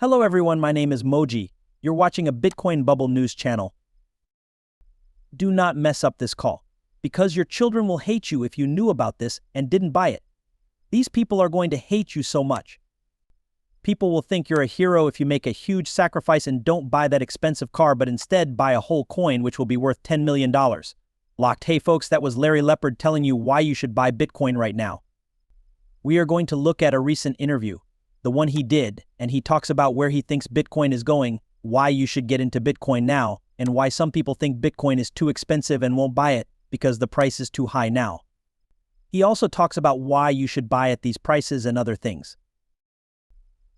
Hello everyone, my name is Moji. You're watching a Bitcoin Bubble News channel. Do not mess up this call, because your children will hate you if you knew about this and didn't buy it. These people are going to hate you so much. People will think you're a hero if you make a huge sacrifice and don't buy that expensive car but instead buy a whole coin which will be worth $10 million. Locked. Hey folks, that was Larry Lepard telling you why you should buy Bitcoin right now. We are going to look at a recent interview, the one he did, and he talks about where he thinks Bitcoin is going, why you should get into Bitcoin now, and why some people think Bitcoin is too expensive and won't buy it because the price is too high now. He also talks about why you should buy at these prices and other things.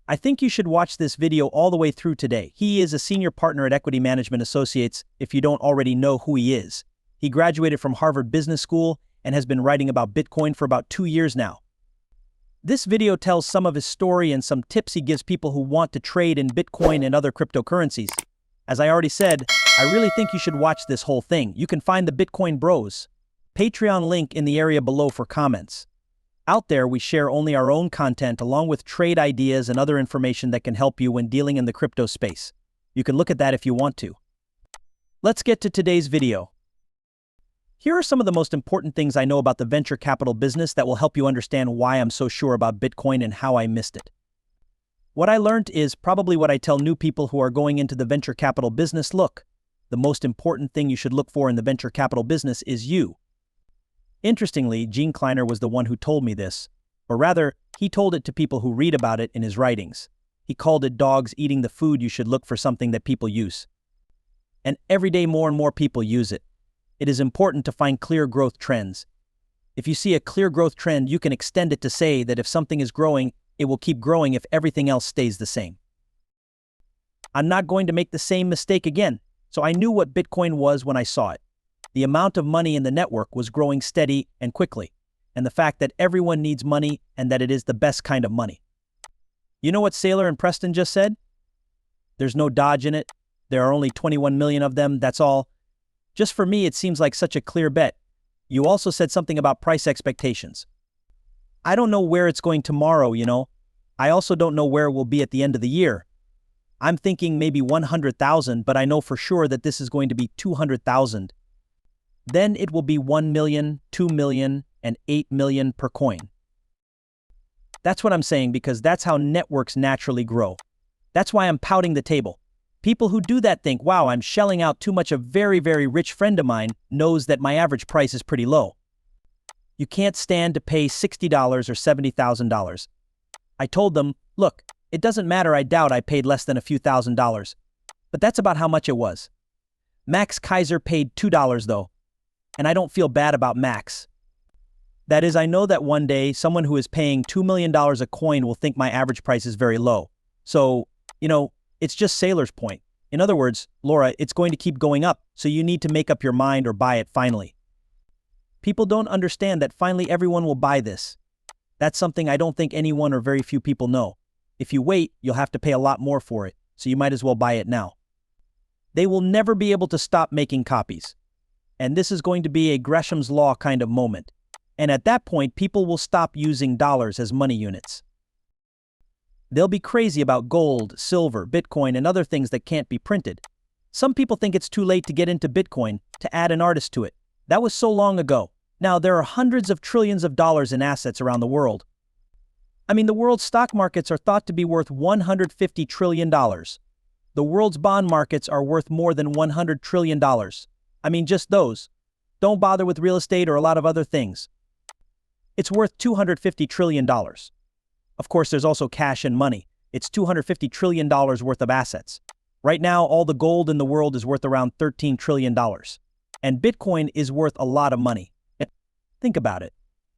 I think you should watch this video all the way through today. He is a senior partner at Equity Management Associates, if you don't already know who he is. He graduated from Harvard Business School and has been writing about Bitcoin for about 2 years now. This video tells some of his story and some tips he gives people who want to trade in Bitcoin and other cryptocurrencies. As I already said, I really think you should watch this whole thing. You can find the Bitcoin Bros Patreon link in the area below for comments. Out there, we share only our own content along with trade ideas and other information that can help you when dealing in the crypto space. You can look at that if you want to. Let's get to today's video. Here are some of the most important things I know about the venture capital business that will help you understand why I'm so sure about Bitcoin and how I missed it. What I learned is probably what I tell new people who are going into the venture capital business. Look, the most important thing you should look for in the venture capital business is you. Interestingly, Gene Kleiner was the one who told me this, or rather, he told it to people who read about it in his writings. He called it dogs eating the food. You should look for something that people use. And every day more and more people use it. It is important to find clear growth trends. If you see a clear growth trend, you can extend it to say that if something is growing, it will keep growing if everything else stays the same. I'm not going to make the same mistake again, so I knew what Bitcoin was when I saw it. The amount of money in the network was growing steady and quickly, and the fact that everyone needs money and that it is the best kind of money. You know what Saylor and Preston just said? There's no dodge in it. There are only 21 million of them, that's all. Just for me, it seems like such a clear bet. You also said something about price expectations. I don't know where it's going tomorrow, you know. I also don't know where it will be at the end of the year. I'm thinking maybe 100,000, but I know for sure that this is going to be 200,000. Then it will be 1 million, 2 million, and 8 million per coin. That's what I'm saying because that's how networks naturally grow. That's why I'm pouting the table. People who do that think, wow, I'm shelling out too much. A very, very rich friend of mine knows that my average price is pretty low. You can't stand to pay $60 or $70,000. I told them, look, it doesn't matter. I doubt I paid less than a few $1,000s. But that's about how much it was. Max Kaiser paid $2 though. And I don't feel bad about Max. That is, I know that one day someone who is paying $2 million a coin will think my average price is very low. So, you know, it's just Saylor's point. In other words, Laura, it's going to keep going up, so you need to make up your mind or buy it finally. People don't understand that finally everyone will buy this. That's something I don't think anyone or very few people know. If you wait, you'll have to pay a lot more for it, so you might as well buy it now. They will never be able to stop making copies. And this is going to be a Gresham's Law kind of moment. And at that point, people will stop using dollars as money units. They'll be crazy about gold, silver, Bitcoin, and other things that can't be printed. Some people think it's too late to get into Bitcoin, to add an artist to it. That was so long ago. Now there are hundreds of trillions of dollars in assets around the world. I mean, the world's stock markets are thought to be worth $150 trillion. The world's bond markets are worth more than $100 trillion. I mean, just those. Don't bother with real estate or a lot of other things. It's worth $250 trillion. Of course, there's also cash and money. It's $250 trillion worth of assets. Right now, all the gold in the world is worth around $13 trillion. And Bitcoin is worth a lot of money. Think about it.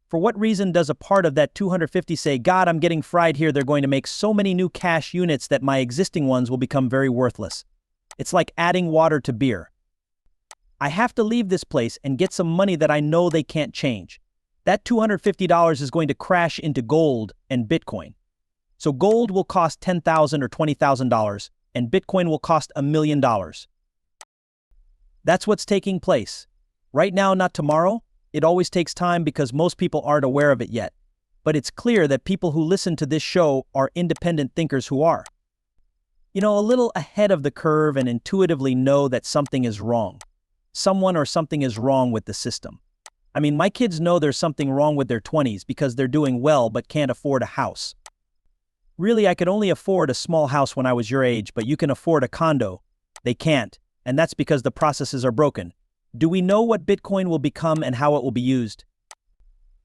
For what reason does a part of that 250 say, God, I'm getting fried here. They're going to make so many new cash units that my existing ones will become very worthless. It's like adding water to beer. I have to leave this place and get some money that I know they can't change. That $250 is going to crash into gold and Bitcoin. So gold will cost $10,000 or $20,000, and Bitcoin will cost $1 million. That's what's taking place. Right now, not tomorrow. It always takes time because most people aren't aware of it yet. But it's clear that people who listen to this show are independent thinkers who are. A little ahead of the curve and intuitively know that something is wrong. Someone or something is wrong with the system. I mean, my kids know there's something wrong with their 20s because they're doing well but can't afford a house. Really, I could only afford a small house when I was your age, but you can afford a condo. They can't, and that's because the processes are broken. Do we know what Bitcoin will become and how it will be used?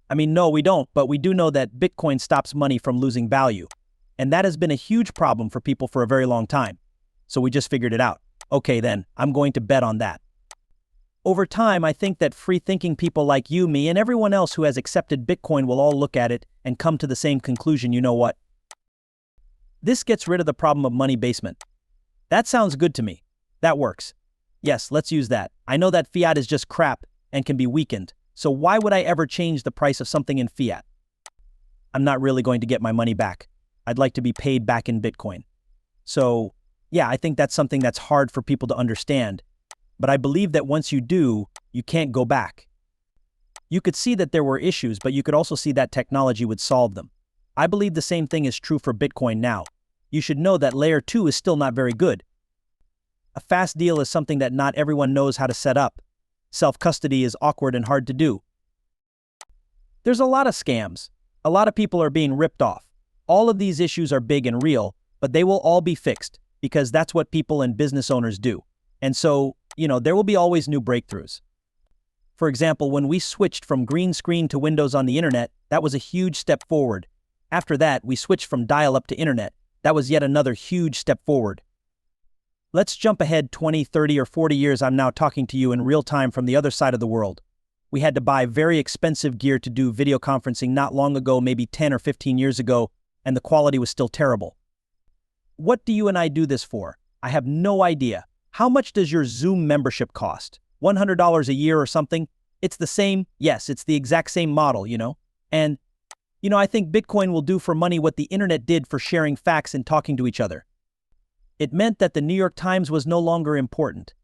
I mean, no, we don't, but we do know that Bitcoin stops money from losing value. And that has been a huge problem for people for a very long time. So we just figured it out. Okay then, I'm going to bet on that. Over time, I think that free-thinking people like you, me, and everyone else who has accepted Bitcoin will all look at it and come to the same conclusion. You know what? This gets rid of the problem of money basement. That sounds good to me. That works. Yes, let's use that. I know that fiat is just crap and can be weakened. So why would I ever change the price of something in fiat? I'm not really going to get my money back. I'd like to be paid back in Bitcoin. So, yeah, I think that's something that's hard for people to understand. But I believe that once you do, you can't go back. You could see that there were issues, but you could also see that technology would solve them. I believe the same thing is true for Bitcoin now. You should know that layer 2 is still not very good. A fast deal is something that not everyone knows how to set up. Self-custody is awkward and hard to do. There's a lot of scams. A lot of people are being ripped off. All of these issues are big and real, but they will all be fixed because that's what people and business owners do. And so, there will be always new breakthroughs. For example, when we switched from green screen to Windows on the internet, that was a huge step forward. After that, we switched from dial-up to internet. That was yet another huge step forward. Let's jump ahead 20, 30, or 40 years. I'm now talking to you in real time from the other side of the world. We had to buy very expensive gear to do video conferencing not long ago, maybe 10 or 15 years ago, and the quality was still terrible. What do you and I do this for? I have no idea. How much does your Zoom membership cost? $100 a year or something? It's the same. Yes, it's the exact same model, And, I think Bitcoin will do for money what the internet did for sharing facts and talking to each other. It meant that the New York Times was no longer important.